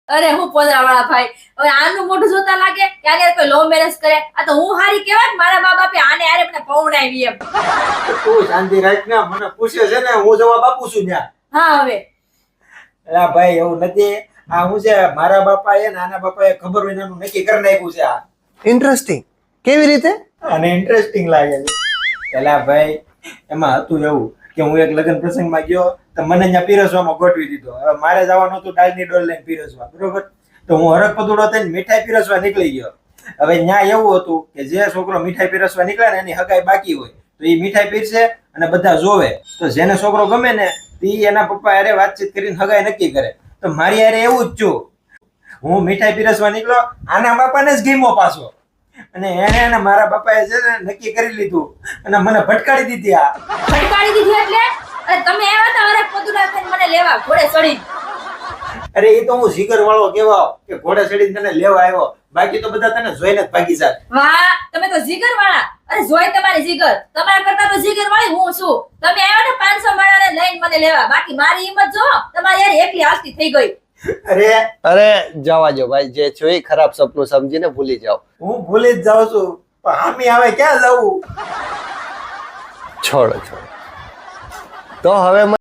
અરે હું પોદરાવાળા ભાઈ, હવે આનું મોઢું જોતા લાગે કે આને કોઈ લવ મેરેજ કરે. આ તો હું હારી કહેવાય કે મારા મા બાપે આને આરે મને પૌણાવી એમ. તું શાંતિ રાખ ને, મને પૂછે છે ને હું જવાબ આપું છું ત્યાં. હા હવે અલા ભાઈ એવું નથી. આ હું છે મારા બાપાએ નાના બાપાએ ખબર હોય એનું નક્કી કરી નાખ્યું છે. આ ઇન્ટરેસ્ટિંગ. કેવી રીતે? અને ઇન્ટરેસ્ટિંગ લાગે છે. એલા ભાઈ એમાં હતું એવું કે હું એક લગ્ન પ્રસંગમાં ગયો તો મને ત્યાં પીરસવામાં ગોઠવી દીધો. હવે મારે જવાનું હતું દાળની ડોલ લઈને પીરસવા, બરોબર? તો હું હરખ પદુડો થઈને મીઠાઈ પીરસવા નીકળી ગયો. હવે ત્યાં એવું હતું કે જે છોકરો મીઠાઈ પીરસવા નીકળે ને એની હગાઈ બાકી હોય તો એ મીઠાઈ પીરસે અને બધા જોવે. તો જેને છોકરો ગમે ને તે એના પપ્પા હારે વાતચીત કરીને હગાઈ નક્કી કરે. તો મારી હારે એવું જ થયું. હું મીઠાઈ પીરસવા નીકળ્યો, આના બાપાને જ ગમ્યો પાછો. અને એને મારા બાપાએ છે ને નક્કી કરી લીધું અને મને ભટકાડી દીધી. આ ભટકાડી દીધી એટલે? અરે તમે આવ્યા હતા હરખ પદુડા થઈને મને લેવા ઘોડે ચડી. અરે એ તો હું જીગર વાળો કેવા કે ઘોડે ચડીને તને લેવા આવ્યો, બાકી તો બધા તને જોઈને જ ભાગી જાય. વાહ, તમે તો જીગર વાળા. અરે જોઈ તમારી જીગર, તમારા કરતા તો જીગર વાળી હું છું. તમે આવ્યા ને 500 માણાને લઈને મને લેવા, બાકી મારી હિંમત જો તમારી યાર એકલી હાલતી થઈ ગઈ. અરે જવા દો ભાઈ, જે છો એ ખરાબ સપનું સમજીને ભૂલી જાઓ. હું ભૂલી જ જાઉં છું, પણ હામી આવે ક્યાં જવું? છોડો. તો હવે